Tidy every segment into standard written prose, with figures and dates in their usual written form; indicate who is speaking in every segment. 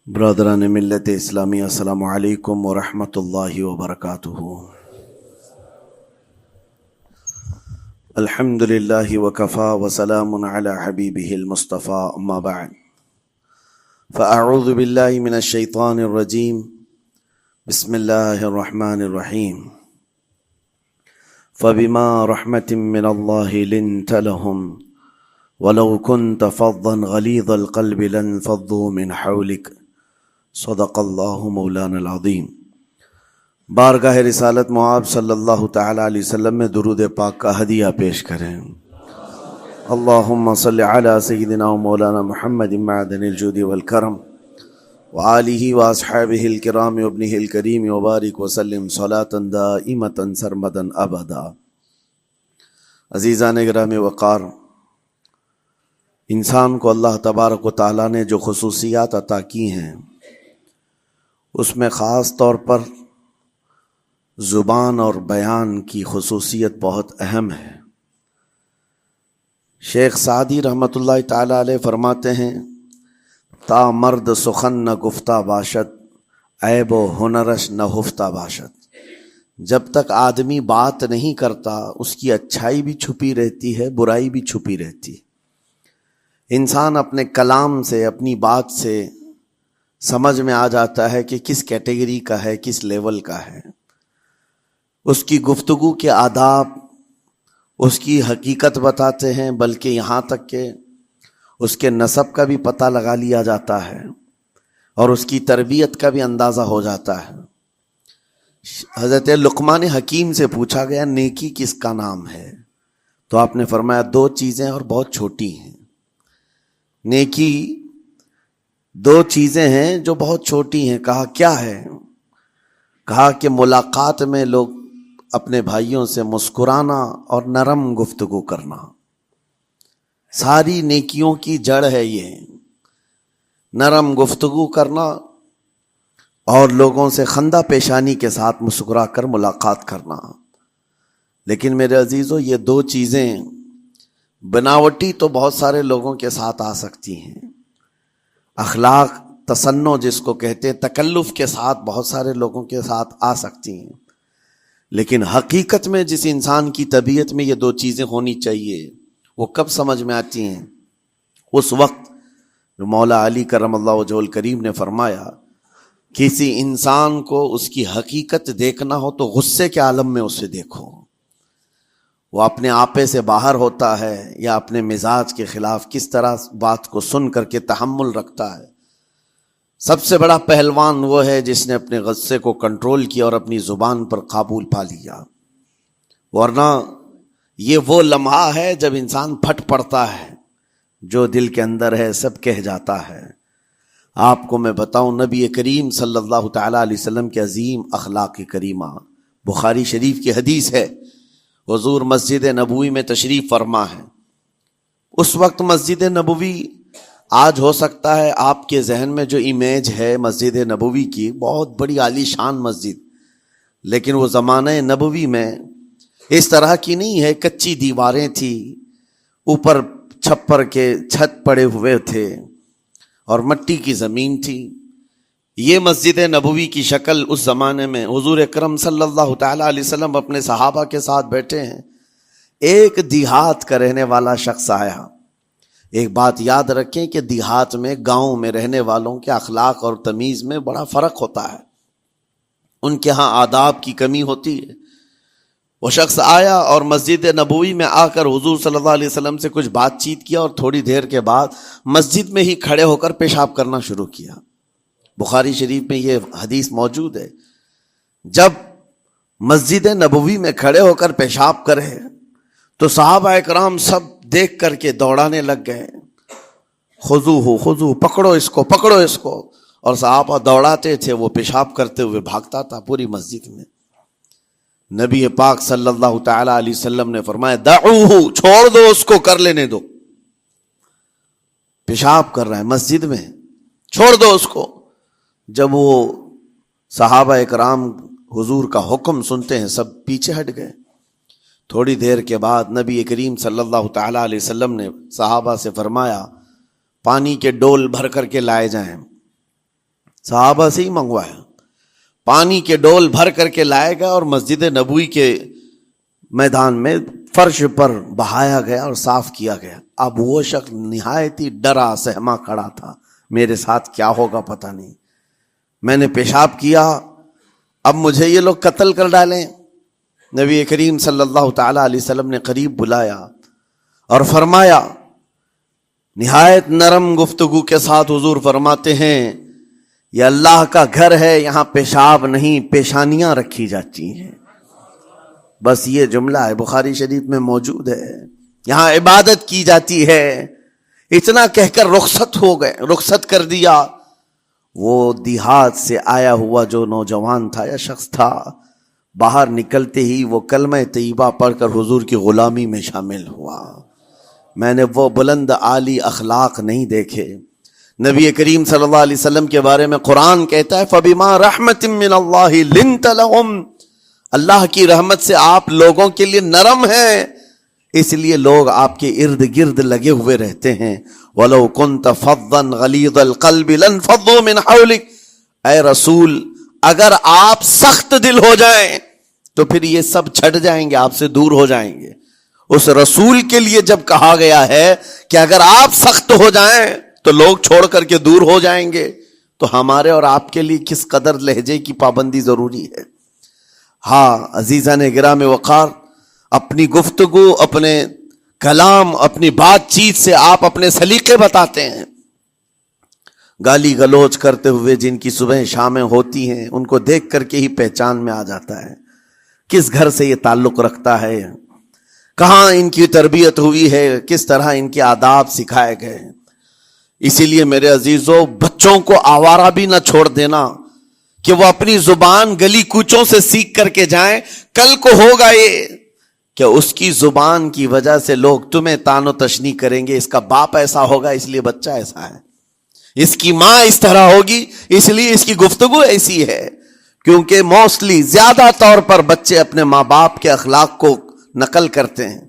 Speaker 1: برادران ملت اسلامی، السلام علیکم ورحمۃ اللہ وبرکاتہ۔ الحمد للہ وکفا وسلام علی حبیبہ المصطفیٰ، اما بعد فاعوذ باللہ من الشیطان الرجیم، بسم اللہ الرحمن الرحیم۔ فبما رحمۃ من اللہ لنت لهم ولو كنت فظا غلیظ القلب لانفضوا من حولک، صدق اللہ مولانا العظیم۔ بارگاہ رسالت معاب صلی اللہ تعالی علیہ وسلم میں درود پاک کا ہدیہ پیش کریں۔ اللہم صلی علی سیدنا و مولانا محمد معدن الجود والکرم وآلہ واصحابہ الکرام وابنہ الکریم وبارک وسلم صلاۃ دائمۃ سرمدا ابدا۔ عزیزان گرامی وقار، انسان کو اللہ تبارک و تعالیٰ نے جو خصوصیات عطا کی ہیں، اس میں خاص طور پر زبان اور بیان کی خصوصیت بہت اہم ہے۔ شیخ سعدی رحمۃ اللہ تعالی علیہ فرماتے ہیں، تا مرد سخن نہ گفتہ باشد، عیب و ہنرش نہ ہفتہ باشد۔ جب تک آدمی بات نہیں کرتا، اس کی اچھائی بھی چھپی رہتی ہے، برائی بھی چھپی رہتی ہے۔ انسان اپنے کلام سے، اپنی بات سے سمجھ میں آ جاتا ہے کہ کس کیٹیگری کا ہے، کس لیول کا ہے۔ اس کی گفتگو کے آداب اس کی حقیقت بتاتے ہیں، بلکہ یہاں تک کہ اس کے نسب کا بھی پتہ لگا لیا جاتا ہے اور اس کی تربیت کا بھی اندازہ ہو جاتا ہے۔ حضرت لقمان حکیم سے پوچھا گیا، نیکی کس کا نام ہے؟ تو آپ نے فرمایا، دو چیزیں اور بہت چھوٹی ہیں۔ نیکی دو چیزیں ہیں جو بہت چھوٹی ہیں۔ کہا کیا ہے؟ کہا کہ ملاقات میں لوگ اپنے بھائیوں سے مسکرانا اور نرم گفتگو کرنا۔ ساری نیکیوں کی جڑ ہے یہ، نرم گفتگو کرنا اور لوگوں سے خندہ پیشانی کے ساتھ مسکرا کر ملاقات کرنا۔ لیکن میرے عزیزو، یہ دو چیزیں بناوٹی تو بہت سارے لوگوں کے ساتھ آ سکتی ہیں، اخلاق تصنع جس کو کہتے ہیں، تکلف کے ساتھ بہت سارے لوگوں کے ساتھ آ سکتی ہیں، لیکن حقیقت میں جس انسان کی طبیعت میں یہ دو چیزیں ہونی چاہیے، وہ کب سمجھ میں آتی ہیں؟ اس وقت جو مولا علی کرم اللہ وجہہ الکریم نے فرمایا، کسی انسان کو اس کی حقیقت دیکھنا ہو تو غصے کے عالم میں اسے دیکھو۔ وہ اپنے آپے سے باہر ہوتا ہے یا اپنے مزاج کے خلاف کس طرح بات کو سن کر کے تحمل رکھتا ہے۔ سب سے بڑا پہلوان وہ ہے جس نے اپنے غصے کو کنٹرول کیا اور اپنی زبان پر قابو پا لیا، ورنہ یہ وہ لمحہ ہے جب انسان پھٹ پڑتا ہے، جو دل کے اندر ہے سب کہہ جاتا ہے۔ آپ کو میں بتاؤں، نبی کریم صلی اللہ تعالی علیہ وسلم کے عظیم اخلاق کریمہ، بخاری شریف کی حدیث ہے، حضور مسجد نبوی میں تشریف فرما ہے۔ اس وقت مسجد نبوی، آج ہو سکتا ہے آپ کے ذہن میں جو امیج ہے مسجد نبوی کی، بہت بڑی عالی شان مسجد، لیکن وہ زمانہ نبوی میں اس طرح کی نہیں ہے۔ کچی دیواریں تھی، اوپر چھپر کے چھت پڑے ہوئے تھے اور مٹی کی زمین تھی۔ یہ مسجد نبوی کی شکل اس زمانے میں حضور اکرم صلی اللہ تعالی علیہ وسلم اپنے صحابہ کے ساتھ بیٹھے ہیں۔ ایک دیہات کا رہنے والا شخص آیا۔ ایک بات یاد رکھیں کہ دیہات میں، گاؤں میں رہنے والوں کے اخلاق اور تمیز میں بڑا فرق ہوتا ہے، ان کے ہاں آداب کی کمی ہوتی ہے۔ وہ شخص آیا اور مسجد نبوی میں آ کر حضور صلی اللہ علیہ وسلم سے کچھ بات چیت کیا اور تھوڑی دیر کے بعد مسجد میں ہی کھڑے ہو کر پیشاب کرنا شروع کیا۔ بخاری شریف میں یہ حدیث موجود ہے۔ جب مسجد نبوی میں کھڑے ہو کر پیشاب کرے تو صحابہ اکرام سب دیکھ کر کے دوڑانے لگ گئے، خذوہ خذوہ، پکڑو اس کو، پکڑو اس کو، اور صحابہ دوڑاتے تھے، وہ پیشاب کرتے ہوئے بھاگتا تھا پوری مسجد میں۔ نبی پاک صلی اللہ تعالی علیہ وسلم نے فرمایا، دعوہ، چھوڑ دو اس کو، کر لینے دو، پیشاب کر رہا ہے مسجد میں، چھوڑ دو اس کو۔ جب وہ صحابہ اکرام حضور کا حکم سنتے ہیں، سب پیچھے ہٹ گئے۔ تھوڑی دیر کے بعد نبی کریم صلی اللہ تعالی علیہ وسلم نے صحابہ سے فرمایا، پانی کے ڈول بھر کر کے لائے جائیں۔ صحابہ سے ہی منگوایا، پانی کے ڈول بھر کر کے لائے گیا اور مسجد نبوی کے میدان میں فرش پر بہایا گیا اور صاف کیا گیا۔ اب وہ شخص نہایت ہی ڈرا سہما کھڑا تھا، میرے ساتھ کیا ہوگا پتہ نہیں، میں نے پیشاب کیا، اب مجھے یہ لوگ قتل کر ڈالیں۔ نبی کریم صلی اللہ تعالی علیہ وسلم نے قریب بلایا اور فرمایا، نہایت نرم گفتگو کے ساتھ حضور فرماتے ہیں، یہ اللہ کا گھر ہے، یہاں پیشاب نہیں پیشانیاں رکھی جاتی ہیں۔ بس یہ جملہ ہے، بخاری شریف میں موجود ہے، یہاں عبادت کی جاتی ہے۔ اتنا کہہ کر رخصت ہو گئے، رخصت کر دیا۔ وہ دیہات سے آیا ہوا جو نوجوان تھا یا شخص تھا، باہر نکلتے ہی وہ کلمہ طیبہ پڑھ کر حضور کی غلامی میں شامل ہوا۔ میں نے وہ بلند عالی اخلاق نہیں دیکھے۔ نبی کریم صلی اللہ علیہ وسلم کے بارے میں قرآن کہتا ہے، فَبِمَا رَحْمَةٍ مِّنَ اللَّهِ لِنْتَ لَهُمْ، اللہ کی رحمت سے آپ لوگوں کے لیے نرم ہیں، اس لیے لوگ آپ کے ارد گرد لگے ہوئے رہتے ہیں۔ وَلَوْ كُنْتَ فَظًّا غَلِيظَ الْقَلْبِ لَانفَضُّوا مِنْ حَوْلِكَ، اے رسول اگر آپ سخت دل ہو جائیں تو پھر یہ سب چھٹ جائیں گے، آپ سے دور ہو جائیں گے۔ اس رسول کے لیے جب کہا گیا ہے کہ اگر آپ سخت ہو جائیں تو لوگ چھوڑ کر کے دور ہو جائیں گے، تو ہمارے اور آپ کے لیے کس قدر لہجے کی پابندی ضروری ہے۔ ہاں عزیزان گرام وقار، اپنی گفتگو، اپنے کلام، اپنی بات چیت سے آپ اپنے سلیقے بتاتے ہیں۔ گالی گلوچ کرتے ہوئے جن کی صبح شامیں ہوتی ہیں، ان کو دیکھ کر کے ہی پہچان میں آ جاتا ہے کس گھر سے یہ تعلق رکھتا ہے، کہاں ان کی تربیت ہوئی ہے، کس طرح ان کے آداب سکھائے گئے۔ اسی لیے میرے عزیزو، بچوں کو آوارہ بھی نہ چھوڑ دینا کہ وہ اپنی زبان گلی کوچوں سے سیکھ کر کے جائیں۔ کل کو ہوگا یہ کہ اس کی زبان کی وجہ سے لوگ تمہیں تان و تشنیع کریں گے، اس کا باپ ایسا ہوگا اس لیے بچہ ایسا ہے، اس کی ماں اس طرح ہوگی اس لیے اس کی گفتگو ایسی ہے۔ کیونکہ موسٹلی زیادہ طور پر بچے اپنے ماں باپ کے اخلاق کو نقل کرتے ہیں،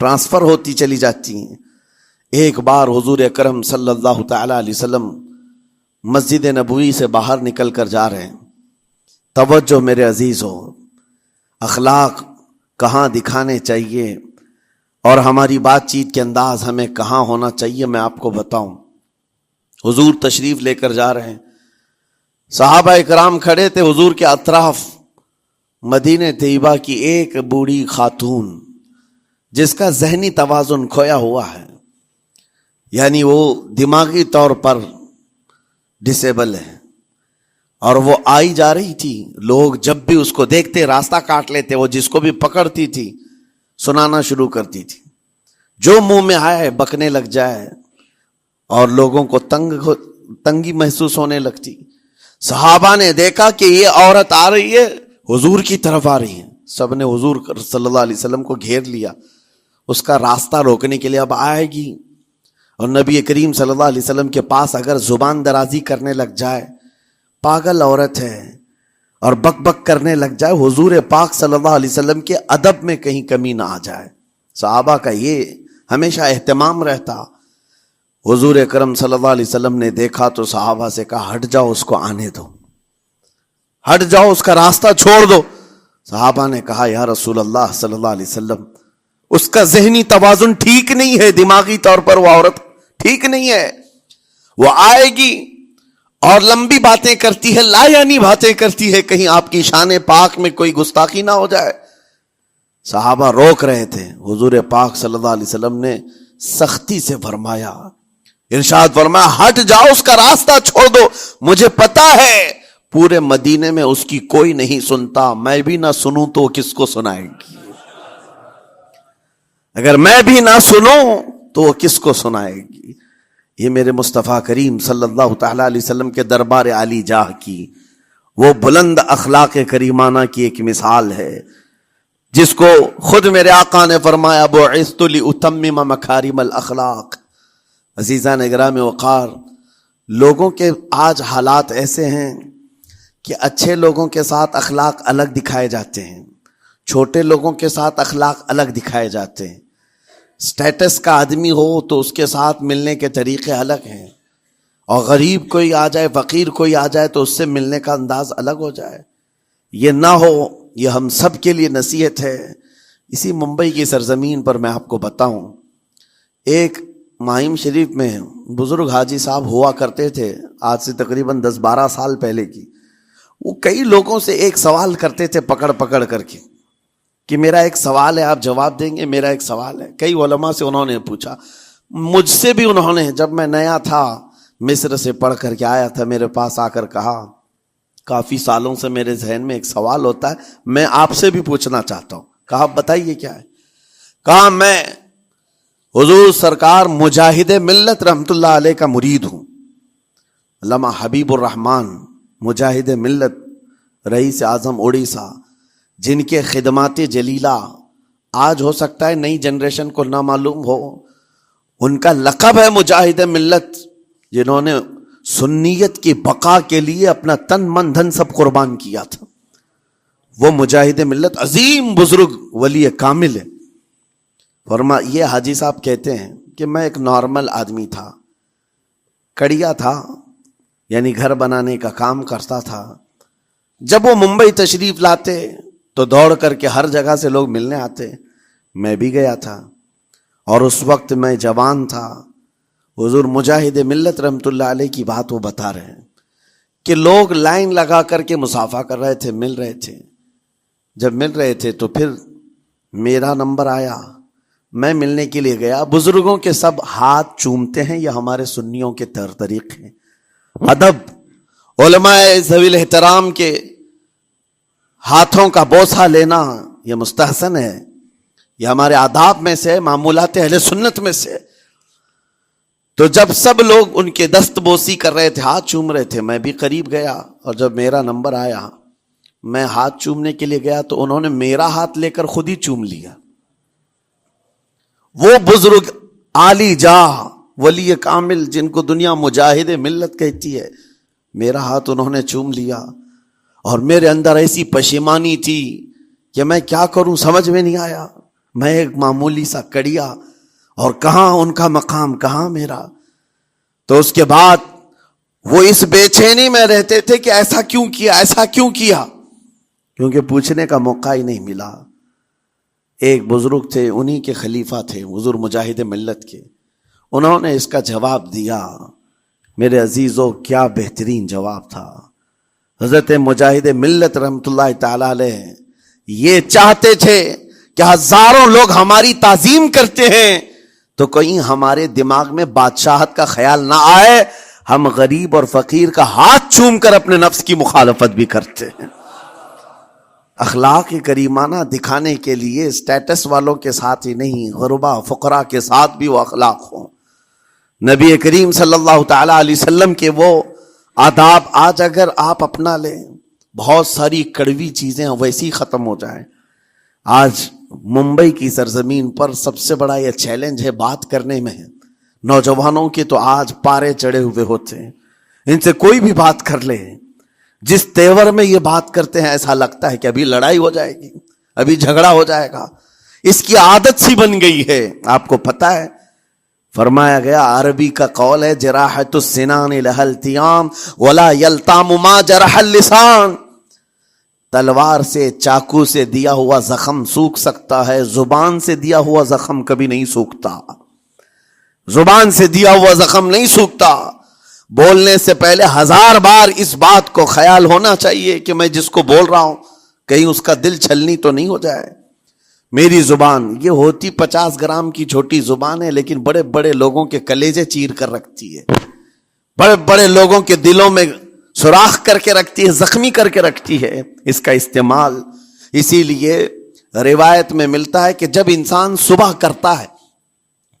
Speaker 1: ٹرانسفر ہوتی چلی جاتی ہیں۔ ایک بار حضور اکرم صلی اللہ تعالی علیہ وسلم مسجد نبوی سے باہر نکل کر جا رہے ہیں۔ توجہ میرے عزیز ہو، اخلاق کہاں دکھانے چاہیے اور ہماری بات چیت کے انداز ہمیں کہاں ہونا چاہیے، میں آپ کو بتاؤں۔ حضور تشریف لے کر جا رہے ہیں، صحابہ اکرام کھڑے تھے حضور کے اطراف۔ مدینہ طیبہ کی ایک بوڑھی خاتون جس کا ذہنی توازن کھویا ہوا ہے، یعنی وہ دماغی طور پر ڈسیبل ہے، اور وہ آئی جا رہی تھی۔ لوگ جب بھی اس کو دیکھتے راستہ کاٹ لیتے، وہ جس کو بھی پکڑتی تھی سنانا شروع کرتی تھی، جو منہ میں آئے بکنے لگ جائے، اور لوگوں کو تنگی محسوس ہونے لگتی۔ صحابہ نے دیکھا کہ یہ عورت آ رہی ہے، حضور کی طرف آ رہی ہے، سب نے حضور صلی اللہ علیہ وسلم کو گھیر لیا، اس کا راستہ روکنے کے لیے اب آئے گی۔ اور نبی کریم صلی اللہ علیہ وسلم کے پاس اگر زبان درازی کرنے لگ جائے، پاگل عورت ہے، اور بک بک کرنے لگ جائے، حضور پاک صلی اللہ علیہ وسلم کے ادب میں کہیں کمی نہ آ جائے۔ صحابہ کا یہ ہمیشہ اہتمام رہتا۔ حضور اکرم صلی اللہ علیہ وسلم نے دیکھا تو صحابہ سے کہا، ہٹ جاؤ، اس کو آنے دو، ہٹ جاؤ، اس کا راستہ چھوڑ دو۔ صحابہ نے کہا، یا رسول اللہ صلی اللہ علیہ وسلم، اس کا ذہنی توازن ٹھیک نہیں ہے، دماغی طور پر وہ عورت ٹھیک نہیں ہے، وہ آئے گی اور لمبی باتیں کرتی ہے، لا یعنی باتیں کرتی ہے، کہیں آپ کی شان پاک میں کوئی گستاخی نہ ہو جائے۔ صحابہ روک رہے تھے، حضور پاک صلی اللہ علیہ وسلم نے سختی سے فرمایا، ارشاد فرمایا، ہٹ جاؤ، اس کا راستہ چھوڑ دو، مجھے پتا ہے پورے مدینے میں اس کی کوئی نہیں سنتا، میں بھی نہ سنوں تو کس کو سنائے گی، اگر میں بھی نہ سنوں تو وہ کس کو سنائے گی۔ یہ میرے مصطفیٰ کریم صلی اللہ تعالی علیہ وسلم کے دربار عالی جاہ کی وہ بلند اخلاق کریمانہ کی ایک مثال ہے، جس کو خود میرے آقا نے فرمایا، بعثت لأتمم مکارم الاخلاق۔ عزیزان گرام وقار، لوگوں کے آج حالات ایسے ہیں کہ اچھے لوگوں کے ساتھ اخلاق الگ دکھائے جاتے ہیں، چھوٹے لوگوں کے ساتھ اخلاق الگ دکھائے جاتے ہیں۔ سٹیٹس کا آدمی ہو تو اس کے ساتھ ملنے کے طریقے الگ ہیں، اور غریب کوئی آ جائے، فقیر کوئی آ جائے تو اس سے ملنے کا انداز الگ ہو جائے. یہ نہ ہو. یہ ہم سب کے لیے نصیحت ہے. اسی ممبئی کی سرزمین پر میں آپ کو بتاؤں، ایک ماہم شریف میں بزرگ حاجی صاحب ہوا کرتے تھے، آج سے تقریباً 10-12 سال پہلے کی. وہ کئی لوگوں سے ایک سوال کرتے تھے پکڑ پکڑ کر کے کہ میرا ایک سوال ہے، آپ جواب دیں گے، میرا ایک سوال ہے. کئی علماء سے انہوں نے پوچھا، مجھ سے بھی انہوں نے، جب میں نیا تھا مصر سے پڑھ کر کے آیا تھا، میرے پاس آ کر کہا کافی سالوں سے میرے ذہن میں ایک سوال ہوتا ہے، میں آپ سے بھی پوچھنا چاہتا ہوں. کہا بتائیے کیا ہے. کہا میں حضور سرکار مجاہد ملت رحمت اللہ علیہ کا مرید ہوں. علامہ حبیب الرحمان مجاہد ملت، رئیس اعظم اڑیسہ، جن کے خدمات جلیلہ آج ہو سکتا ہے نئی جنریشن کو نہ معلوم ہو. ان کا لقب ہے مجاہد ملت، جنہوں نے سنیت کی بقا کے لیے اپنا تن من دھن سب قربان کیا تھا. وہ مجاہد ملت عظیم بزرگ ولی کامل ہے. یہ حاجی صاحب کہتے ہیں کہ میں ایک نارمل آدمی تھا، کڑیا تھا، یعنی گھر بنانے کا کام کرتا تھا. جب وہ ممبئی تشریف لاتے تو دوڑ کر کے ہر جگہ سے لوگ ملنے آتے. میں بھی گیا تھا، اور اس وقت میں جوان تھا. حضور مجاہد ملت رحمت اللہ علیہ کی بات وہ بتا رہے ہیں کہ لوگ لائن لگا کر کے مصافحہ کر رہے تھے، مل رہے تھے. جب مل رہے تھے تو پھر میرا نمبر آیا، میں ملنے کے لیے گیا. بزرگوں کے سب ہاتھ چومتے ہیں، یہ ہمارے سنیوں کے طور طریق ہیں. ادب، علماء ذوی الاحترام کے ہاتھوں کا بوسہ لینا یہ مستحسن ہے، یہ ہمارے آداب میں سے، معمولات اہل سنت میں سے. تو جب سب لوگ ان کے دست بوسی کر رہے تھے، ہاتھ چوم رہے تھے، میں بھی قریب گیا، اور جب میرا نمبر آیا میں ہاتھ چومنے کے لیے گیا تو انہوں نے میرا ہاتھ لے کر خود ہی چوم لیا. وہ بزرگ عالی جاہ ولی کامل جن کو دنیا مجاہد ملت کہتی ہے، میرا ہاتھ انہوں نے چوم لیا. اور میرے اندر ایسی پشیمانی تھی کہ میں کیا کروں سمجھ میں نہیں آیا. میں ایک معمولی سا کڑیا، اور کہاں ان کا مقام، کہاں میرا. تو اس کے بعد وہ اس بے چینی میں رہتے تھے کہ ایسا کیوں کیا، ایسا کیوں کیا، کیونکہ پوچھنے کا موقع ہی نہیں ملا. ایک بزرگ تھے، انہی کے خلیفہ تھے حضور مجاہد ملت کے، انہوں نے اس کا جواب دیا. میرے عزیزوں کیا بہترین جواب تھا. حضرت مجاہد ملت رحمت اللہ تعالی علیہ یہ چاہتے تھے کہ ہزاروں لوگ ہماری تعظیم کرتے ہیں تو کہیں ہمارے دماغ میں بادشاہت کا خیال نہ آئے، ہم غریب اور فقیر کا ہاتھ چوم کر اپنے نفس کی مخالفت بھی کرتے ہیں. اخلاق کریمانہ دکھانے کے لیے اسٹیٹس والوں کے ساتھ ہی نہیں، غربا فقراء کے ساتھ بھی وہ اخلاق ہوں. نبی کریم صلی اللہ تعالی علیہ وسلم کے وہ آداب آج اگر آپ اپنا لیں، بہت ساری کڑوی چیزیں ویسی ختم ہو جائیں. آج ممبئی کی سرزمین پر سب سے بڑا یہ چیلنج ہے بات کرنے میں. نوجوانوں کے تو آج پارے چڑھے ہوئے ہوتے ہیں، ان سے کوئی بھی بات کر لے، جس تیور میں یہ بات کرتے ہیں ایسا لگتا ہے کہ ابھی لڑائی ہو جائے گی، ابھی جھگڑا ہو جائے گا. اس کی عادت سی بن گئی ہے. آپ کو پتا ہے فرمایا گیا، عربی کا قول ہے جراحت السنان لها التیام ولا یلتام ما جرح اللسان. تلوار سے، چاقو سے دیا ہوا زخم سوکھ سکتا ہے، زبان سے دیا ہوا زخم کبھی نہیں سوکھتا. زبان سے دیا ہوا زخم نہیں سوکھتا. بولنے سے پہلے 1000 بار اس بات کو خیال ہونا چاہیے کہ میں جس کو بول رہا ہوں کہیں اس کا دل چھلنی تو نہیں ہو جائے. میری زبان یہ ہوتی 50 گرام کی چھوٹی زبان ہے، لیکن بڑے بڑے لوگوں کے کلیجے چیر کر رکھتی ہے، بڑے بڑے لوگوں کے دلوں میں سوراخ کر کے رکھتی ہے، زخمی کر کے رکھتی ہے اس کا استعمال. اسی لیے روایت میں ملتا ہے کہ جب انسان صبح کرتا ہے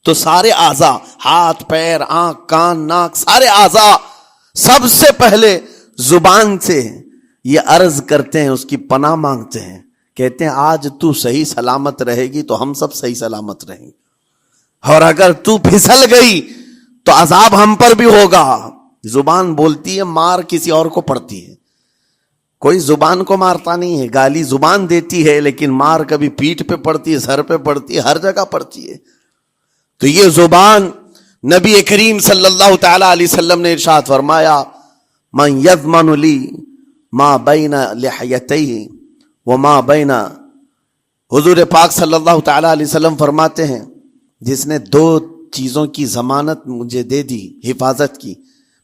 Speaker 1: تو سارے اعضاء، ہاتھ پیر آنکھ کان ناک، سارے اعضاء سب سے پہلے زبان سے یہ عرض کرتے ہیں، اس کی پناہ مانگتے ہیں، کہتے ہیں آج تو صحیح سلامت رہے گی تو ہم سب صحیح سلامت رہیں گے، اور اگر تو پھسل گئی تو عذاب ہم پر بھی ہوگا. زبان بولتی ہے، مار کسی اور کو پڑتی ہے، کوئی زبان کو مارتا نہیں ہے. گالی زبان دیتی ہے لیکن مار کبھی پیٹھ پہ پڑتی ہے، سر پہ پڑتی ہے، ہر جگہ پڑتی ہے. تو یہ زبان نبی کریم صلی اللہ تعالی علیہ وسلم نے ارشاد فرمایا من یضمن لی ما بین لحیتیہ وما بین، حضور پاک صلی اللہ تعالی علیہ وسلم فرماتے ہیں جس نے دو چیزوں کی ضمانت مجھے دے دی، حفاظت کی،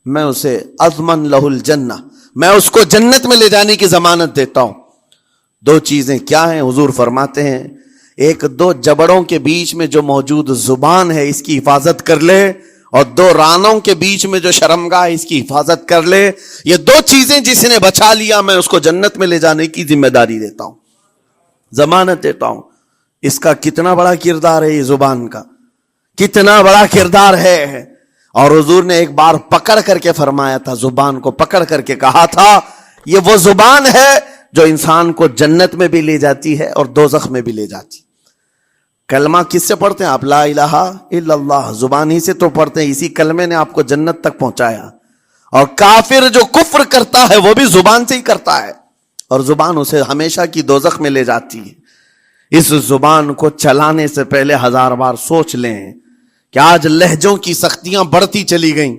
Speaker 1: میں اسے اضمن لہ الجنہ، میں اس کو جنت میں لے جانے کی ضمانت دیتا ہوں۔ دو چیزیں کیا ہیں؟ حضور فرماتے ہیں ایک دو جبڑوں کے بیچ میں جو موجود زبان ہے اس کی حفاظت کر لے، اور دو رانوں کے بیچ میں جو شرمگاہ ہے اس کی حفاظت کر لے، یہ دو چیزیں جس نے بچا لیا میں اس کو جنت میں لے جانے کی ذمہ داری دیتا ہوں، ضمانت دیتا ہوں۔ اس کا کتنا بڑا کردار ہے، یہ زبان کا کتنا بڑا کردار ہے۔ اور حضور نے ایک بار پکڑ کر کے فرمایا تھا، زبان کو پکڑ کر کے کہا تھا یہ وہ زبان ہے جو انسان کو جنت میں بھی لے جاتی ہے اور دوزخ میں بھی لے جاتی۔ کلمہ کس سے پڑھتے ہیں آپ؟ لا الہ الا اللہ، زبان ہی سے تو پڑھتے ہیں، اسی کلمے نے آپ کو جنت تک پہنچایا۔ اور کافر جو کفر کرتا ہے وہ بھی زبان سے ہی کرتا ہے، اور زبان اسے ہمیشہ کی دوزخ میں لے جاتی ہے۔ اس زبان کو چلانے سے پہلے 1000 بار سوچ لیں کہ آج لہجوں کی سختیاں بڑھتی چلی گئیں،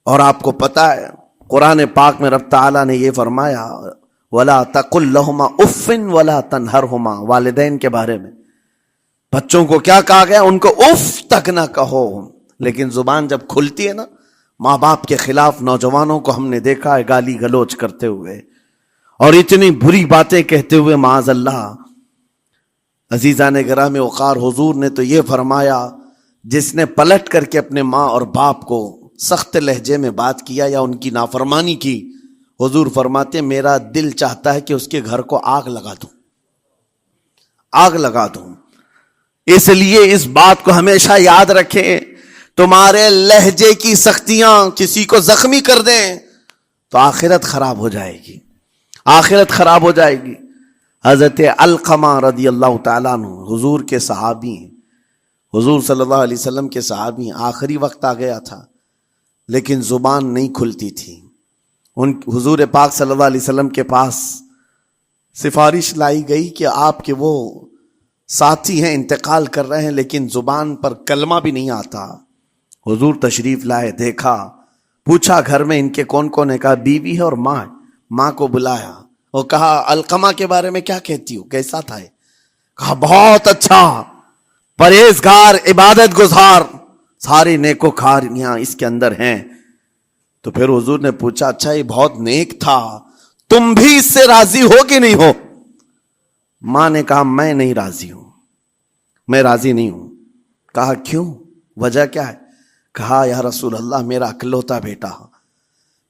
Speaker 1: اور آپ کو پتہ ہے قرآن پاک میں رب تعالیٰ نے یہ فرمایا وَلَا تَقُلْ لَهُمَا اُفٍّ وَلَا تَنْهَرْهُمَا، والدین کے بارے میں بچوں کو کیا کہا گیا؟ ان کو اف تک نہ کہو۔ لیکن زبان جب کھلتی ہے نا، ماں باپ کے خلاف نوجوانوں کو ہم نے دیکھا ہے گالی گلوچ کرتے ہوئے اور اتنی بری باتیں کہتے ہوئے، معاذ اللہ۔ عزیزان گرام وقار، حضور نے تو یہ فرمایا جس نے پلٹ کر کے اپنے ماں اور باپ کو سخت لہجے میں بات کیا یا ان کی نافرمانی کی، حضور فرماتے میرا دل چاہتا ہے کہ اس کے گھر کو آگ لگا دوں، آگ لگا دوں۔ اس لیے اس بات کو ہمیشہ یاد رکھیں، تمہارے لہجے کی سختیاں کسی کو زخمی کر دیں تو آخرت خراب ہو جائے گی، آخرت خراب ہو جائے گی۔ حضرت علقمہ رضی اللہ تعالیٰ عنہ حضور کے صحابی ہیں، حضور صلی اللہ علیہ وسلم کے صحابی ہیں۔ آخری وقت آ گیا تھا لیکن زبان نہیں کھلتی تھی۔ حضور پاک صلی اللہ علیہ وسلم کے پاس سفارش لائی گئی کہ آپ کے وہ ساتھی ہیں انتقال کر رہے ہیں لیکن زبان پر کلمہ بھی نہیں آتا۔ حضور تشریف لائے، دیکھا، پوچھا گھر میں ان کے کون کون ہے؟ کہا بیوی ہے اور ماں ہے۔ ماں کو بلایا اور کہا علقمہ کے بارے میں کیا کہتی ہو، کیسا تھا؟ کہا بہت اچھا، پرہیزگار، عبادت گزار، سارے نیکوکاریاں اس کے اندر ہیں۔ تو پھر حضور نے پوچھا اچھا یہ بہت نیک تھا، تم بھی اس سے راضی ہو کہ نہیں ہو؟ ماں نے کہا میں نہیں راضی ہوں، میں راضی نہیں ہوں۔ کہا کیوں، وجہ کیا ہے؟ کہا یا رسول اللہ میرا اکلوتا بیٹا،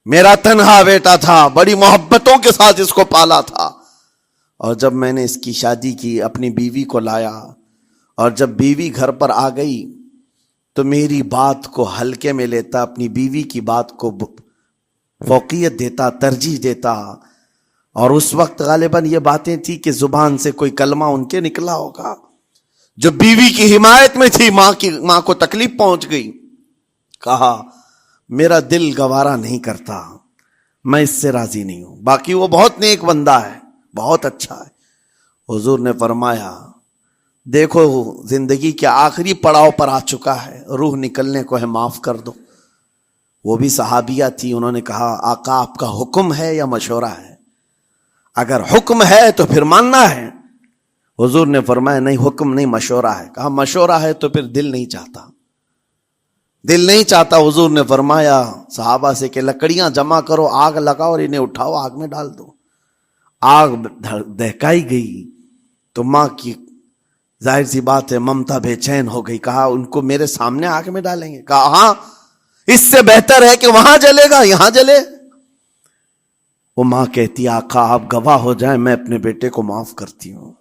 Speaker 1: میرا تنہا بیٹا تھا، بڑی محبتوں کے ساتھ اس کو پالا تھا، اور جب میں نے اس کی شادی کی اپنی بیوی کو لایا، اور جب بیوی گھر پر آ گئی تو میری بات کو ہلکے میں لیتا، اپنی بیوی کی بات کو فوقیت دیتا، ترجیح دیتا۔ اور اس وقت غالباً یہ باتیں تھی کہ زبان سے کوئی کلمہ ان کے نکلا ہوگا جو بیوی کی حمایت میں تھی، ماں کو تکلیف پہنچ گئی۔ کہا میرا دل گوارا نہیں کرتا، میں اس سے راضی نہیں ہوں، باقی وہ بہت نیک بندہ ہے، بہت اچھا ہے۔ حضور نے فرمایا دیکھو زندگی کے آخری پڑاؤ پر آ چکا ہے، روح نکلنے کو ہے، معاف کر دو۔ وہ بھی صحابیہ تھی، انہوں نے کہا آقا آپ کا حکم ہے یا مشورہ ہے؟ اگر حکم ہے تو پھر ماننا ہے۔ حضور نے فرمایا نہیں، حکم نہیں، مشورہ ہے۔ کہا مشورہ ہے تو پھر دل نہیں چاہتا، دل نہیں چاہتا۔ حضور نے فرمایا صحابہ سے کہ لکڑیاں جمع کرو، آگ لگاؤ اور انہیں اٹھاؤ، آگ میں ڈال دو۔ آگ دہکائی گئی تو ماں کی ظاہر سی بات ہے ممتا بے چین ہو گئی۔ کہا ان کو میرے سامنے آگ میں ڈالیں گے؟ کہا ہاں، اس سے بہتر ہے کہ وہاں جلے گا، یہاں جلے۔ وہ ماں کہتی آقا آپ گواہ ہو جائیں، میں اپنے بیٹے کو معاف کرتی ہوں۔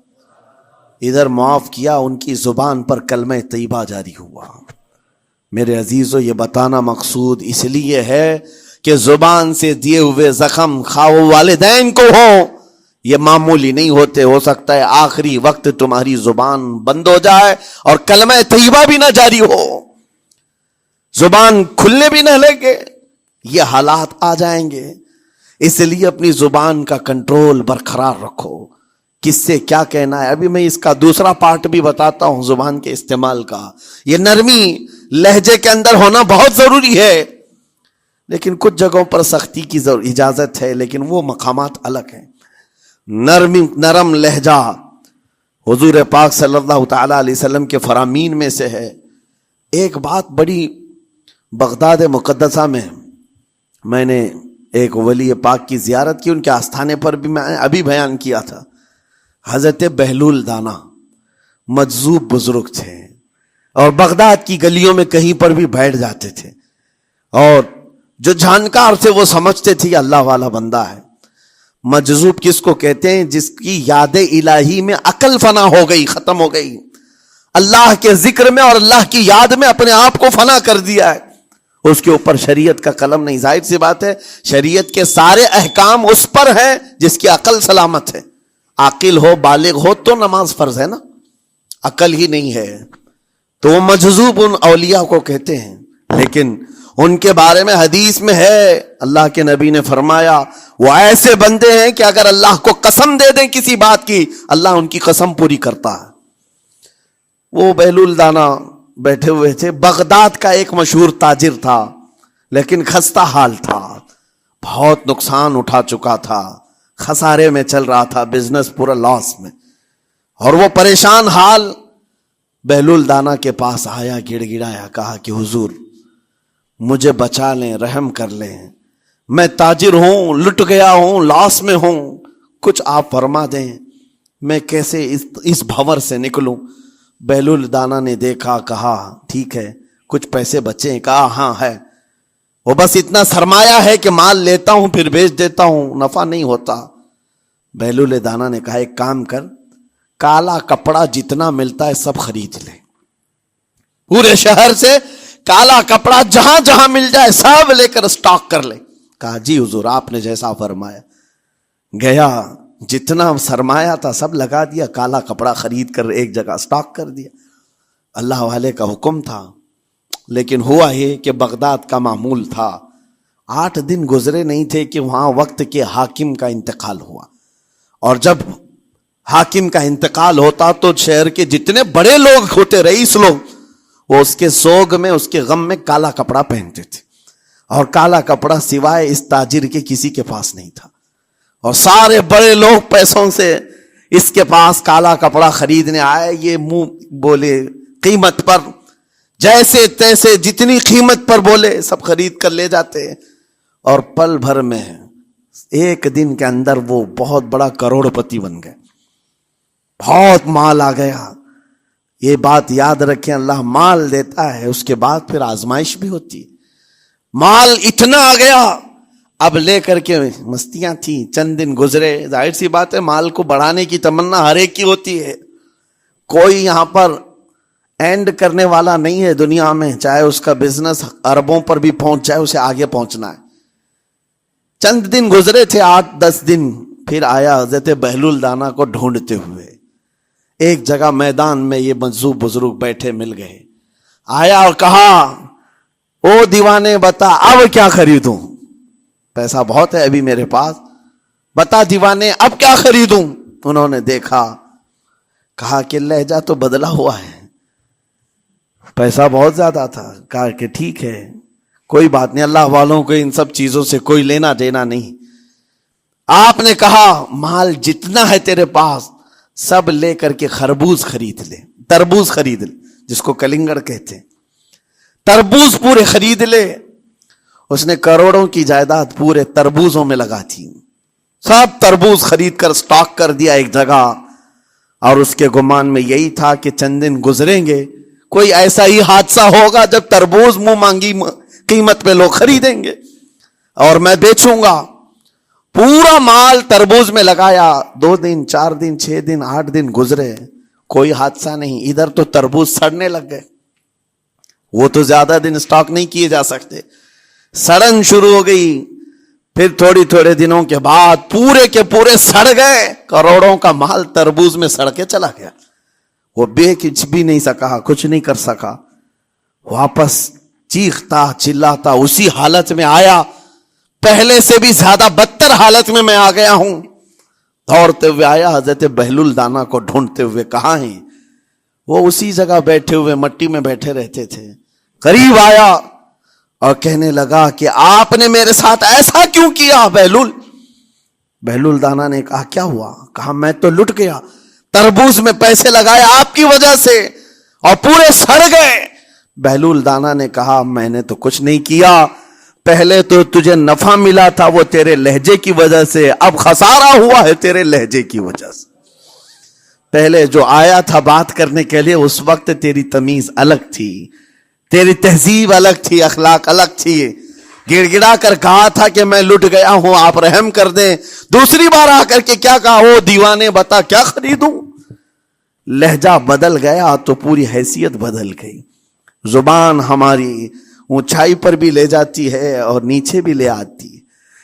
Speaker 1: ادھر معاف کیا، ان کی زبان پر کلمہ طیبہ جاری ہوا۔ میرے عزیزو یہ بتانا مقصود اس لیے ہے کہ زبان سے دیے ہوئے زخم خواہ والدین کو ہوں، یہ معمولی نہیں ہوتے۔ ہو سکتا ہے آخری وقت تمہاری زبان بند ہو جائے اور کلمہ طیبہ بھی نہ جاری ہو، زبان کھلنے بھی نہ لگے، یہ حالات آ جائیں گے۔ اس لیے اپنی زبان کا کنٹرول برقرار رکھو، کس سے کیا کہنا ہے۔ ابھی میں اس کا دوسرا پارٹ بھی بتاتا ہوں زبان کے استعمال کا۔ یہ نرمی لہجے کے اندر ہونا بہت ضروری ہے، لیکن کچھ جگہوں پر سختی کی اجازت ہے، لیکن وہ مقامات الگ ہیں۔ نرم لہجہ حضور پاک صلی اللہ تعالی علیہ وسلم کے فرامین میں سے ہے۔ ایک بات بڑی، بغداد مقدسہ میں نے ایک ولی پاک کی زیارت کی، ان کے آستانے پر بھی میں ابھی بیان کیا تھا۔ حضرت بہلول دانا مجذوب بزرگ تھے، اور بغداد کی گلیوں میں کہیں پر بھی بیٹھ جاتے تھے، اور جو جانکار تھے وہ سمجھتے تھے کہ اللہ والا بندہ ہے۔ مجذوب کس کو کہتے ہیں؟ جس کی یاد الہی میں عقل فنا ہو گئی، ختم ہو گئی، اللہ کے ذکر میں اور اللہ کی یاد میں اپنے آپ کو فنا کر دیا ہے، اس کے اوپر شریعت کا قلم نہیں۔ ظاہر سی بات ہے شریعت کے سارے احکام اس پر ہیں جس کی عقل سلامت ہے۔ عاقل ہو، بالغ ہو تو نماز فرض ہے نا، عقل ہی نہیں ہے تو وہ مجذوب ان اولیاء کو کہتے ہیں۔ لیکن ان کے بارے میں حدیث میں ہے، اللہ کے نبی نے فرمایا وہ ایسے بندے ہیں کہ اگر اللہ کو قسم دے دیں کسی بات کی، اللہ ان کی قسم پوری کرتا ہے۔ وہ بہلول دانا بیٹھے ہوئے تھے، بغداد کا ایک مشہور تاجر تھا، لیکن خستہ حال تھا، بہت نقصان اٹھا چکا تھا، خسارے میں چل رہا تھا، بزنس پورا لاس میں، اور وہ پریشان حال بہلول دانا کے پاس آیا، گڑ گڑایا، کہا کہ حضور مجھے بچا لیں، رحم کر لیں، میں تاجر ہوں، لٹ گیا ہوں، لاس میں ہوں، کچھ آپ فرما دیں، میں کیسے اس بھنور سے نکلوں؟ بہلول دانا نے دیکھا، کہا ٹھیک ہے کچھ پیسے بچے ہیں؟ کہا ہاں ہے، وہ بس اتنا سرمایہ ہے کہ مال لیتا ہوں پھر بیچ دیتا ہوں، نفع نہیں ہوتا۔ بہلول دانا نے کہا ایک کام کر، کالا کپڑا جتنا ملتا ہے سب خرید لے، پورے شہر سے کالا کپڑا جہاں جہاں مل جائے سب لے کر اسٹاک کر لے۔ کہا جی حضور آپ نے جیسا فرمایا۔ گیا، جتنا سرمایہ تھا سب لگا دیا، کالا کپڑا خرید کر ایک جگہ اسٹاک کر دیا۔ اللہ والے کا حکم تھا، لیکن ہوا یہ کہ بغداد کا معمول تھا، 8 دن گزرے نہیں تھے کہ وہاں وقت کے حاکم کا انتقال ہوا، اور جب حاکم کا انتقال ہوتا تو شہر کے جتنے بڑے لوگ ہوتے، رئیس لوگ، وہ اس کے سوگ میں، اس کے غم میں کالا کپڑا پہنتے تھے، اور کالا کپڑا سوائے اس تاجر کے کسی کے پاس نہیں تھا، اور سارے بڑے لوگ پیسوں سے اس کے پاس کالا کپڑا خریدنے آئے۔ یہ منہ بولے قیمت پر، جیسے تیسے جتنی قیمت پر بولے سب خرید کر لے جاتے، اور پل بھر میں ایک دن کے اندر وہ بہت بڑا کروڑ پتی بن گئے، بہت مال آ گیا۔ یہ بات یاد رکھیں، اللہ مال دیتا ہے، اس کے بعد پھر آزمائش بھی ہوتی ہے۔ مال اتنا آ گیا، اب لے کر کے مستیاں تھیں، چند دن گزرے، ظاہر سی بات ہے مال کو بڑھانے کی تمنا ہر ایک کی ہوتی ہے، کوئی یہاں پر اینڈ کرنے والا نہیں ہے دنیا میں، چاہے اس کا بزنس اربوں پر بھی پہنچ جائے، اسے آگے پہنچنا ہے۔ چند دن گزرے تھے، 8-10 دن، پھر آیا حضرت بہلول دانا کو ڈھونڈتے ہوئے، ایک جگہ میدان میں یہ مجذوب بزرگ بیٹھے مل گئے، آیا اور کہا او دیوانے بتا اب کیا خریدوں؟ پیسہ بہت ہے ابھی میرے پاس، بتا دیوانے اب کیا خریدوں؟ انہوں نے دیکھا، کہا کہ لہجہ تو بدلا ہوا ہے، پیسہ بہت زیادہ تھا۔ کہا کہ ٹھیک ہے کوئی بات نہیں، اللہ والوں کو ان سب چیزوں سے کوئی لینا دینا نہیں۔ آپ نے کہا مال جتنا ہے تیرے پاس سب لے کر کے خربوز خرید لے، تربوز خرید لے، جس کو کلنگڑ کہتے ہیں، تربوز پورے خرید لے۔ اس نے کروڑوں کی جائیداد پورے تربوزوں میں لگا تھی، سب تربوز خرید کر سٹاک کر دیا ایک جگہ، اور اس کے گمان میں یہی تھا کہ چند دن گزریں گے، کوئی ایسا ہی حادثہ ہوگا جب تربوز منہ مانگی قیمت پہ لوگ خریدیں گے اور میں بیچوں گا۔ پورا مال تربوز میں لگایا، 2 دن 4 دن 6 دن 8 دن گزرے، کوئی حادثہ نہیں۔ ادھر تو تربوز سڑنے لگ گئے، وہ تو زیادہ دن سٹاک نہیں کیے جا سکتے، سڑن شروع ہو گئی۔ پھر تھوڑے دنوں کے بعد پورے کے پورے سڑ گئے، کروڑوں کا مال تربوز میں سڑ کے چلا گیا۔ وہ کچھ بھی نہیں سکا، کچھ نہیں کر سکا، واپس چیختا چلاتا اسی حالت میں آیا، پہلے سے بھی زیادہ بدتر حالت میں آ گیا ہوں۔ دوڑتے ہوئے آیا، حضرت بہلول دانا کو ڈھونڈتے ہوئے، کہاں ہیں؟ وہ اسی جگہ بیٹھے ہوئے مٹی میں بیٹھے رہتے تھے، قریب آیا اور کہنے لگا کہ آپ نے میرے ساتھ ایسا کیوں کیا بہلول؟ بہلول دانا نے کہا کیا ہوا؟ کہا میں تو لٹ گیا، تربوز میں پیسے لگائے آپ کی وجہ سے اور پورے سڑ گئے۔ بہلول دانا نے کہا میں نے تو کچھ نہیں کیا، پہلے تو تجھے نفع ملا تھا وہ تیرے لہجے کی وجہ سے، اب خسارہ ہوا ہے تیرے لہجے کی وجہ سے۔ پہلے جو آیا تھا بات کرنے کے لیے اس وقت تیری تمیز الگ تھی، تیری تہذیب الگ تھی، اخلاق الگ تھی، گڑ گڑا کر کہا تھا کہ میں لٹ گیا ہوں آپ رحم کر دیں۔ دوسری بار آ کر کے کیا کہا؟ او دیوانے بتا کیا خریدوں؟ لہجہ بدل گیا تو پوری حیثیت بدل گئی۔ زبان ہماری اونچائی پر بھی لے جاتی ہے اور نیچے بھی لے آتی ہے۔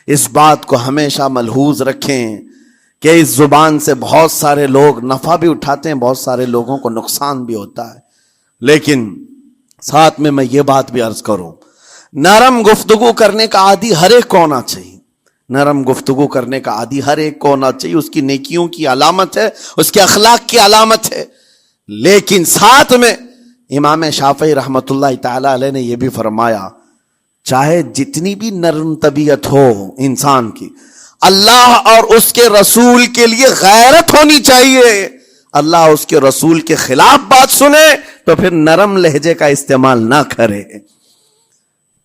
Speaker 1: اس بات کو ہمیشہ ملحوظ رکھیں کہ اس زبان سے بہت سارے لوگ نفع بھی اٹھاتے ہیں، بہت سارے لوگوں کو نقصان بھی ہوتا ہے۔ لیکن ساتھ میں یہ بات بھی عرض کروں، نرم گفتگو کرنے کا عادی ہر ایک کو ہونا چاہیے، نرم گفتگو کرنے کا عادی ہر ایک کو ہونا چاہیے، اس کی نیکیوں کی علامت ہے، اس کے اخلاق کی علامت ہے۔ لیکن ساتھ میں امام شافعی رحمت اللہ تعالی علیہ نے یہ بھی فرمایا، چاہے جتنی بھی نرم طبیعت ہو انسان کی، اللہ اور اس کے رسول کے لیے غیرت ہونی چاہیے۔ اللہ اس کے رسول کے خلاف بات سنے تو پھر نرم لہجے کا استعمال نہ کرے،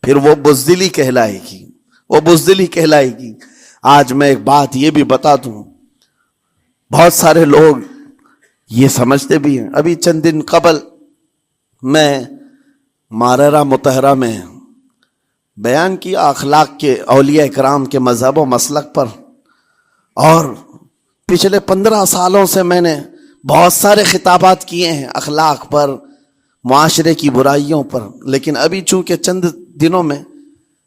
Speaker 1: پھر وہ بزدلی کہلائے گی، وہ بزدلی کہلائے گی۔ آج میں ایک بات یہ بھی بتا دوں، بہت سارے لوگ یہ سمجھتے بھی ہیں، ابھی چند دن قبل میں ماررہ مطہرہ میں بیان کیا اخلاق کے، اولیاء اکرام کے مذہب و مسلک پر، اور پچھلے 15 سالوں سے میں نے بہت سارے خطابات کیے ہیں اخلاق پر، معاشرے کی برائیوں پر، لیکن ابھی چونکہ چند دنوں میں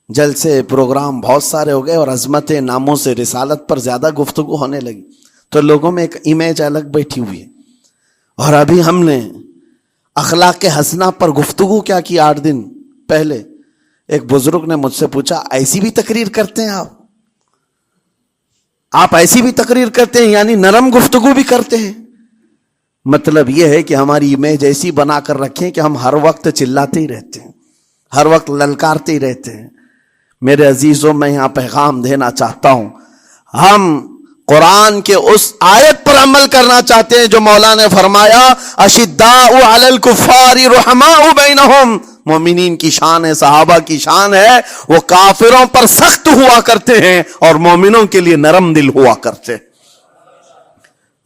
Speaker 1: جلسے پروگرام بہت سارے ہو گئے اور عظمت ناموس رسالت پر زیادہ گفتگو ہونے لگی تو لوگوں میں ایک امیج الگ بیٹھی ہوئی ہے۔ اور ابھی ہم نے اخلاق حسنہ پر گفتگو کیا کی 8 دن پہلے، ایک بزرگ نے مجھ سے پوچھا ایسی بھی تقریر کرتے ہیں آپ ایسی بھی تقریر کرتے ہیں، یعنی نرم گفتگو بھی کرتے ہیں؟ مطلب یہ ہے کہ ہماری امیج ایسی بنا کر رکھیں کہ ہم ہر وقت چلاتے ہی رہتے ہیں، ہر وقت للکارتے ہی رہتے ہیں۔ میرے عزیزوں، میں یہاں پیغام دینا چاہتا ہوں، ہم قرآن کے اس آیت پر عمل کرنا چاہتے ہیں جو مولا نے فرمایا اشداء علی الکفار رحماء بینہم، مومنین کی شان ہے، صحابہ کی شان ہے، وہ کافروں پر سخت ہوا کرتے ہیں اور مومنوں کے لیے نرم دل ہوا کرتے ہیں۔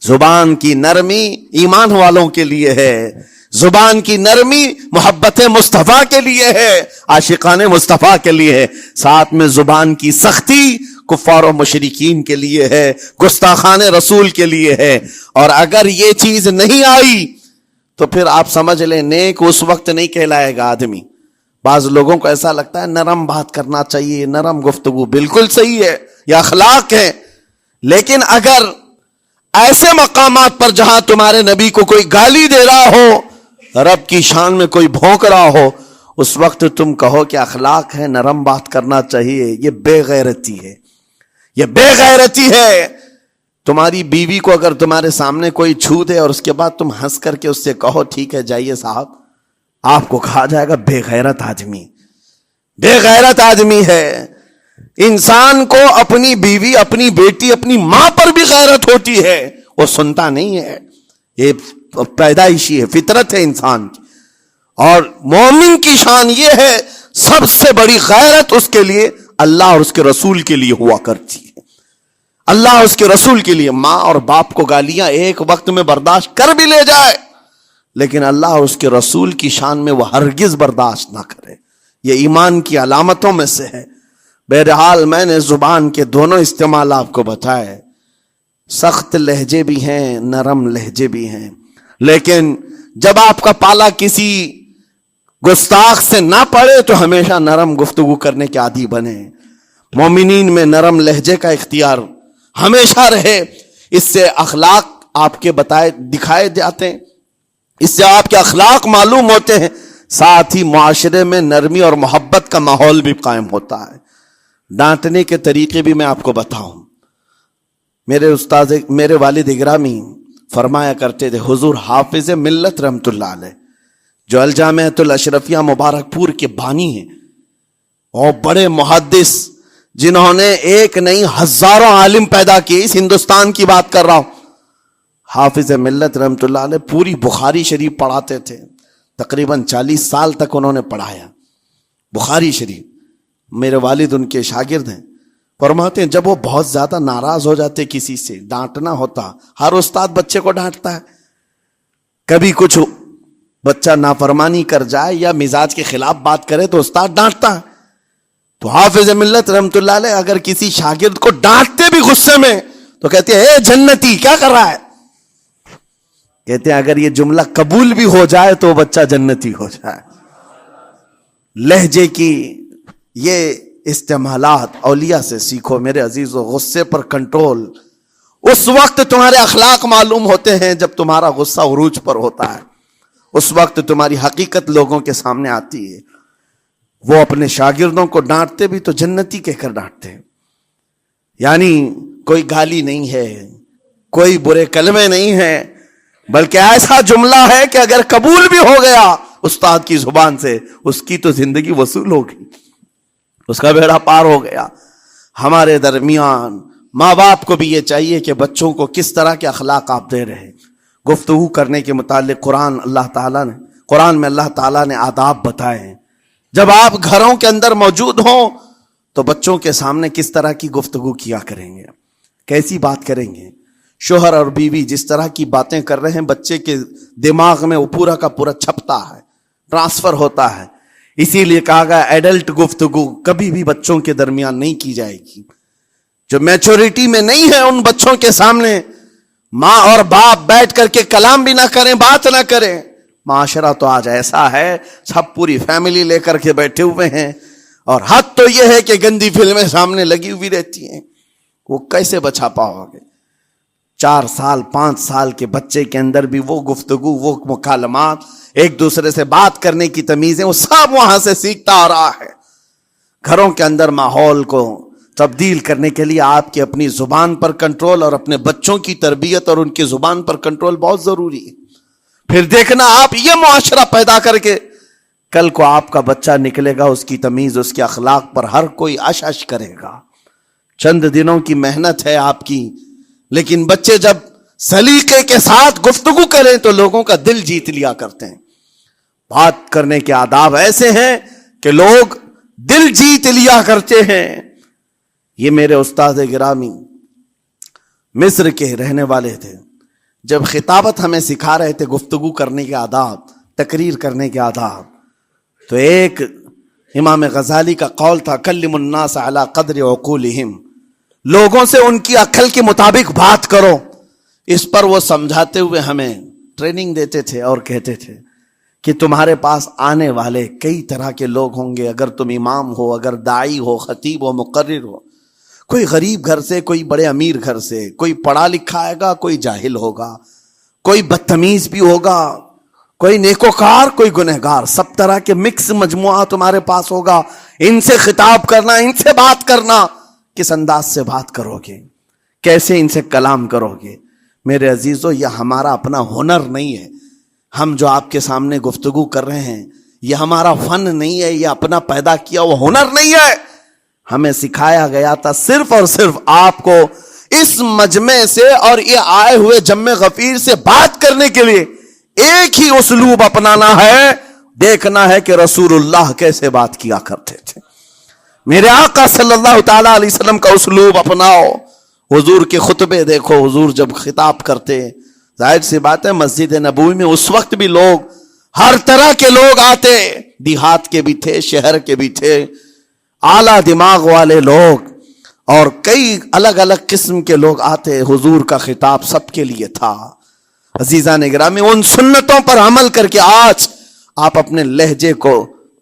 Speaker 1: زبان کی نرمی ایمان والوں کے لیے ہے، زبان کی نرمی محبت مصطفیٰ کے لیے ہے، عاشقان مصطفیٰ کے لیے ہے، ساتھ میں زبان کی سختی کفار و مشرکین کے لیے ہے، گستاخان رسول کے لیے ہے۔ اور اگر یہ چیز نہیں آئی تو پھر آپ سمجھ لیں نیک اس وقت نہیں کہلائے گا آدمی۔ بعض لوگوں کو ایسا لگتا ہے نرم بات کرنا چاہیے، نرم گفتگو، بالکل صحیح ہے، یہ اخلاق ہے، لیکن اگر ایسے مقامات پر جہاں تمہارے نبی کو کوئی گالی دے رہا ہو، رب کی شان میں کوئی بھونک رہا ہو، اس وقت تم کہو کہ اخلاق ہے، نرم بات کرنا چاہیے، یہ بے غیرتی ہے، یہ بے غیرتی ہے۔ تمہاری بیوی کو اگر تمہارے سامنے کوئی چھو دے اور اس کے بعد تم ہنس کر کے اس سے کہو ٹھیک ہے جائیے صاحب، آپ کو کہا جائے گا بے غیرت آدمی، بے غیرت آدمی ہے۔ انسان کو اپنی بیوی، اپنی بیٹی، اپنی ماں پر بھی غیرت ہوتی ہے، وہ سنتا نہیں ہے، یہ پیدائشی ہے، فطرت ہے انسان کی۔ اور مومن کی شان یہ ہے، سب سے بڑی غیرت اس کے لیے اللہ اور اس کے رسول کے لیے ہوا کرتی ہے، اللہ اور اس کے رسول کے لیے۔ ماں اور باپ کو گالیاں ایک وقت میں برداشت کر بھی لے جائے، لیکن اللہ اور اس کے رسول کی شان میں وہ ہرگز برداشت نہ کرے، یہ ایمان کی علامتوں میں سے ہے۔ بہرحال میں نے زبان کے دونوں استعمال آپ کو بتائے، سخت لہجے بھی ہیں، نرم لہجے بھی ہیں، لیکن جب آپ کا پالا کسی گستاخ سے نہ پڑے تو ہمیشہ نرم گفتگو کرنے کے عادی بنے۔ مومنین میں نرم لہجے کا اختیار ہمیشہ رہے، اس سے اخلاق آپ کے بتائے دکھائے جاتے ہیں، اس سے آپ کے اخلاق معلوم ہوتے ہیں، ساتھ ہی معاشرے میں نرمی اور محبت کا ماحول بھی قائم ہوتا ہے۔ ڈانٹنے کے طریقے بھی میں آپ کو بتاؤں، میرے والد اگرامی فرمایا کرتے تھے، حضور حافظ ملت رحمت اللہ علیہ جو الجامعۃ الاشرفیہ مبارک پور کے بانی ہیں اور بڑے محدث، جنہوں نے ایک نہیں ہزاروں عالم پیدا کیے. اس ہندوستان کی بات کر رہا ہوں. حافظ ملت رحمۃ اللہ علیہ پوری بخاری شریف پڑھاتے تھے. تقریباً 40 سال تک انہوں نے پڑھایا بخاری شریف. میرے والد ان کے شاگرد ہیں. فرماتے ہیں جب وہ بہت زیادہ ناراض ہو جاتے کسی سے، ڈانٹنا ہوتا، ہر استاد بچے کو ڈانٹتا ہے، کبھی کچھ بچہ نافرمانی کر جائے یا مزاج کے خلاف بات کرے تو استاد ڈانٹتا ہے. تو حافظ ملت رحمۃ اللہ علیہ اگر کسی شاگرد کو ڈانٹتے بھی غصے میں تو کہتے ہیں اے جنتی کیا کر رہا ہے. کہتے ہیں اگر یہ جملہ قبول بھی ہو جائے تو بچہ جنتی ہو جائے. لہجے کی یہ استعمالات اولیاء سے سیکھو میرے عزیزو. غصے پر کنٹرول اس وقت تمہارے اخلاق معلوم ہوتے ہیں جب تمہارا غصہ عروج پر ہوتا ہے. اس وقت تمہاری حقیقت لوگوں کے سامنے آتی ہے. وہ اپنے شاگردوں کو ڈانٹتے بھی تو جنتی کہہ کر ڈانٹتے ہیں. یعنی کوئی گالی نہیں ہے، کوئی برے کلمے نہیں ہیں، بلکہ ایسا جملہ ہے کہ اگر قبول بھی ہو گیا استاد کی زبان سے، اس کی تو زندگی وصول ہوگی، اس کا بیڑا پار ہو گیا. ہمارے درمیان ماں باپ کو بھی یہ چاہیے کہ بچوں کو کس طرح کے اخلاق آپ دے رہے ہیں. گفتگو کرنے کے متعلق قرآن میں اللہ تعالیٰ نے آداب بتائے ہیں. جب آپ گھروں کے اندر موجود ہوں تو بچوں کے سامنے کس طرح کی گفتگو کیا کریں گے، کیسی بات کریں گے. شوہر اور بیوی جس طرح کی باتیں کر رہے ہیں بچے کے دماغ میں وہ پورا کا پورا چھپتا ہے، ٹرانسفر ہوتا ہے. اسی لیے کہا گیا ایڈلٹ گفتگو کبھی بھی بچوں کے درمیان نہیں کی جائے گی. جو میچورٹی میں نہیں ہے ان بچوں کے سامنے ماں اور باپ بیٹھ کر کے کلام بھی نہ کریں، بات نہ کریں. معاشرہ تو آج ایسا ہے سب پوری فیملی لے کر کے بیٹھے ہوئے ہیں، اور حد تو یہ ہے کہ گندی فلمیں سامنے لگی ہوئی رہتی ہیں. وہ کیسے بچا پاؤ گے؟ 4 سال 5 سال کے بچے کے اندر بھی وہ گفتگو، وہ مکالمات، ایک دوسرے سے بات کرنے کی تمیزیں، وہ سب وہاں سے سیکھتا آ رہا ہے. گھروں کے اندر ماحول کو تبدیل کرنے کے لیے آپ کی اپنی زبان پر کنٹرول اور اپنے بچوں کی تربیت اور ان کی زبان پر کنٹرول بہت ضروری ہے. پھر دیکھنا آپ یہ معاشرہ پیدا کر کے کل کو آپ کا بچہ نکلے گا، اس کی تمیز، اس کے اخلاق پر ہر کوئی اش کرے گا. چند دنوں کی محنت ہے آپ کی، لیکن بچے جب سلیقے کے ساتھ گفتگو کریں تو لوگوں کا دل جیت لیا کرتے ہیں. بات کرنے کے آداب ایسے ہیں کہ لوگ دل جیت لیا کرتے ہیں. یہ میرے استاد گرامی مصر کے رہنے والے تھے. جب خطابت ہمیں سکھا رہے تھے گفتگو کرنے کے آداب، تقریر کرنے کے آداب، تو ایک امام غزالی کا قول تھا کلم الناس علی قدر عقولہم، لوگوں سے ان کی عقل کے مطابق بات کرو. اس پر وہ سمجھاتے ہوئے ہمیں ٹریننگ دیتے تھے اور کہتے تھے کہ تمہارے پاس آنے والے کئی طرح کے لوگ ہوں گے. اگر تم امام ہو، اگر داعی ہو، خطیب ہو، مقرر ہو، کوئی غریب گھر سے، کوئی بڑے امیر گھر سے، کوئی پڑھا لکھا آئے گا، کوئی جاہل ہوگا، کوئی بدتمیز بھی ہوگا، کوئی نیکوکار، کوئی گنہگار، سب طرح کے مکس مجموعہ تمہارے پاس ہوگا. ان سے خطاب کرنا، ان سے بات کرنا، کس انداز سے بات کرو گے، کیسے ان سے کلام کرو گے. میرے عزیزو یہ ہمارا اپنا ہنر نہیں ہے. ہم جو آپ کے سامنے گفتگو کر رہے ہیں یہ ہمارا فن نہیں ہے، یہ اپنا پیدا کیا وہ ہنر نہیں ہے. ہمیں سکھایا گیا تھا صرف اور صرف آپ کو اس مجمع سے اور یہ آئے ہوئے جمع غفیر سے بات کرنے کے لیے ایک ہی اسلوب اپنانا ہے. دیکھنا ہے کہ رسول اللہ کیسے بات کیا کرتے تھے. میرے آقا صلی اللہ تعالی علیہ وسلم کا اسلوب اپناؤ. حضور کے خطبے دیکھو، حضور جب خطاب کرتے، ظاہر سی بات ہے مسجد نبوی میں اس وقت بھی لوگ، ہر طرح کے لوگ آتے، دیہات کے بھی تھے، شہر کے بھی تھے، اعلیٰ دماغ والے لوگ اور کئی الگ الگ قسم کے لوگ آتے. حضور کا خطاب سب کے لیے تھا. عزیزان گرامی، ان سنتوں پر عمل کر کے آج آپ اپنے لہجے کو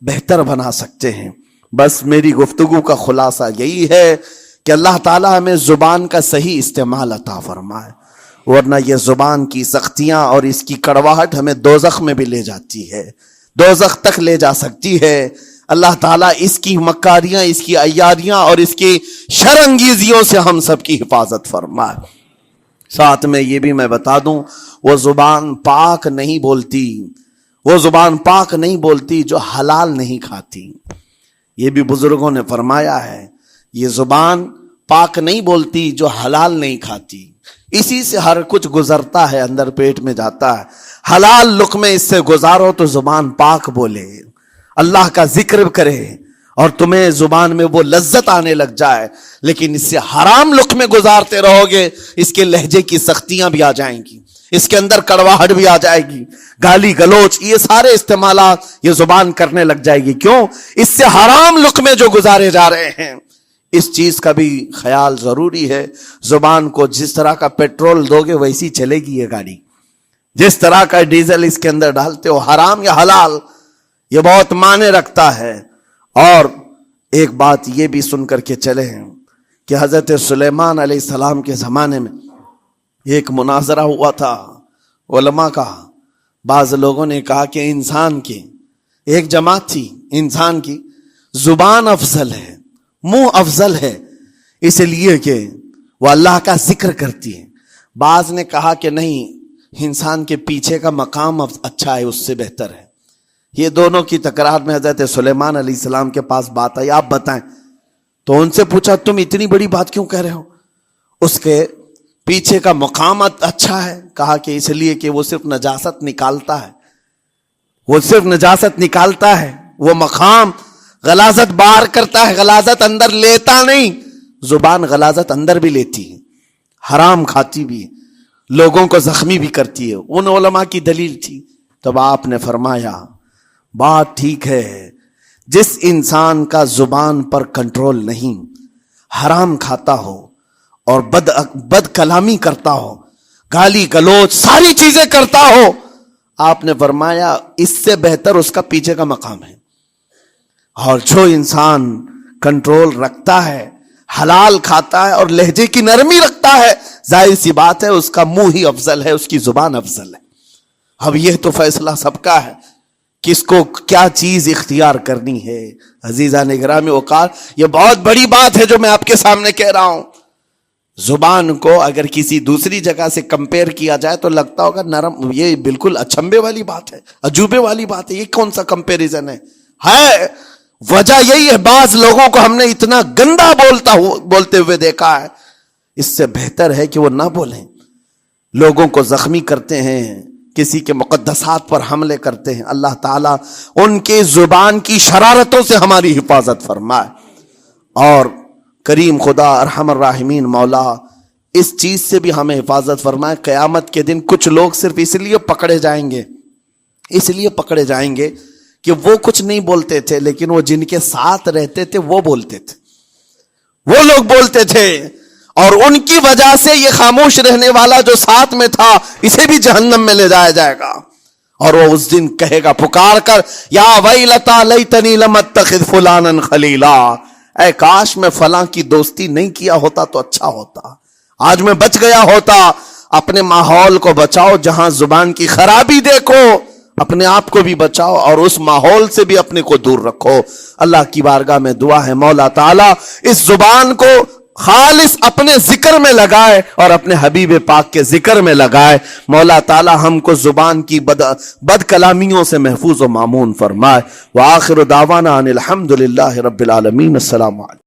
Speaker 1: بہتر بنا سکتے ہیں. بس میری گفتگو کا خلاصہ یہی ہے کہ اللہ تعالیٰ ہمیں زبان کا صحیح استعمال عطا فرمائے، ورنہ یہ زبان کی سختیاں اور اس کی کڑواہٹ ہمیں دوزخ میں بھی لے جاتی ہے، دوزخ تک لے جا سکتی ہے. اللہ تعالیٰ اس کی مکاریاں، اس کی عیاریاں اور اس کی شرانگیزیوں سے ہم سب کی حفاظت فرمائے. ساتھ میں یہ بھی میں بتا دوں، وہ زبان پاک نہیں بولتی، وہ زبان پاک نہیں بولتی جو حلال نہیں کھاتی. یہ بھی بزرگوں نے فرمایا ہے، یہ زبان پاک نہیں بولتی جو حلال نہیں کھاتی. اسی سے ہر کچھ گزرتا ہے، اندر پیٹ میں جاتا ہے. حلال لقمے اس سے گزارو تو زبان پاک بولے، اللہ کا ذکر کرے اور تمہیں زبان میں وہ لذت آنے لگ جائے. لیکن اس سے حرام لقمے گزارتے رہو گے، اس کے لہجے کی سختیاں بھی آ جائیں گی، اس کے اندر کڑواہٹ بھی آ جائے گی، گالی گلوچ یہ سارے استعمالات یہ زبان کرنے لگ جائے گی. کیوں؟ اس سے حرام لقمے جو گزارے جا رہے ہیں. اس چیز کا بھی خیال ضروری ہے. زبان کو جس طرح کا پیٹرول دو گے ویسی چلے گی یہ گاڑی. جس طرح کا ڈیزل اس کے اندر ڈالتے ہو، حرام یا حلال، یہ بہت معنی رکھتا ہے. اور ایک بات یہ بھی سن کر کے چلے ہیں کہ حضرت سلیمان علیہ السلام کے زمانے میں ایک مناظرہ ہوا تھا علماء کا. بعض لوگوں نے کہا کہ انسان کی ایک جماعت تھی، انسان کی زبان افضل ہے، منہ افضل ہے، اس لیے کہ وہ اللہ کا ذکر کرتی ہے. بعض نے کہا کہ نہیں، انسان کے پیچھے کا مقام اچھا ہے، اس سے بہتر ہے. یہ دونوں کی تکرار میں حضرت سلیمان علیہ السلام کے پاس بات آئی، آپ بتائیں. تو ان سے پوچھا تم اتنی بڑی بات کیوں کہہ رہے ہو؟ اس کے پیچھے کا مقام اچھا ہے. کہا کہ اس لیے کہ وہ صرف نجاست نکالتا ہے، وہ صرف نجاست نکالتا ہے، وہ مقام غلاظت باہر کرتا ہے، غلاظت اندر لیتا نہیں. زبان غلاظت اندر بھی لیتی ہے، حرام کھاتی بھی ہے، لوگوں کو زخمی بھی کرتی ہے. ان علماء کی دلیل تھی. تب آپ نے فرمایا بات ٹھیک ہے، جس انسان کا زبان پر کنٹرول نہیں، حرام کھاتا ہو اور بد کلامی کرتا ہو، گالی گلوچ ساری چیزیں کرتا ہو، آپ نے فرمایا اس سے بہتر اس کا پیچھے کا مقام ہے. اور جو انسان کنٹرول رکھتا ہے، حلال کھاتا ہے اور لہجے کی نرمی رکھتا ہے، ظاہر سی بات ہے اس کا منہ ہی افضل ہے، اس کی زبان افضل ہے. اب یہ تو فیصلہ سب کا ہے، کس کو کیا چیز اختیار کرنی ہے. عزیزان گرامی اوقات، یہ بہت بڑی بات ہے جو میں آپ کے سامنے کہہ رہا ہوں. زبان کو اگر کسی دوسری جگہ سے کمپیئر کیا جائے تو لگتا ہوگا نرم، یہ بالکل اچنبے والی بات ہے، عجوبے والی بات ہے، یہ کون سا کمپیریزن ہے. وجہ یہی ہے، بعض لوگوں کو ہم نے اتنا گندا بولتے ہوئے دیکھا ہے. اس سے بہتر ہے کہ وہ نہ بولیں. لوگوں کو زخمی کرتے ہیں، کسی کے مقدسات پر حملے کرتے ہیں. اللہ تعالیٰ ان کے زبان کی شرارتوں سے ہماری حفاظت فرمائے. اور کریم خدا ارحم الراحمین مولا اس چیز سے بھی ہمیں حفاظت فرمائے. قیامت کے دن کچھ لوگ صرف اس لیے پکڑے جائیں گے کہ وہ کچھ نہیں بولتے تھے، لیکن وہ جن کے ساتھ رہتے تھے وہ بولتے تھے، وہ لوگ بولتے تھے، اور ان کی وجہ سے یہ خاموش رہنے والا جو ساتھ میں تھا اسے بھی جہنم میں لے جایا جائے گا. اور وہ اس دن کہے گا پکار کر، یا ویلتا لیتنی لم اتخذ فلانا خلیلا، اے کاش میں فلاں کی دوستی نہیں کیا ہوتا تو اچھا ہوتا، آج میں بچ گیا ہوتا. اپنے ماحول کو بچاؤ، جہاں زبان کی خرابی دیکھو اپنے آپ کو بھی بچاؤ اور اس ماحول سے بھی اپنے کو دور رکھو. اللہ کی بارگاہ میں دعا ہے مولا تعالیٰ اس زبان کو خالص اپنے ذکر میں لگائے اور اپنے حبیب پاک کے ذکر میں لگائے. مولا تعالیٰ ہم کو زبان کی بد کلامیوں سے محفوظ و مامون فرمائے. وآخر دعوانا ان الحمد للہ رب العالمین. السلام علیکم.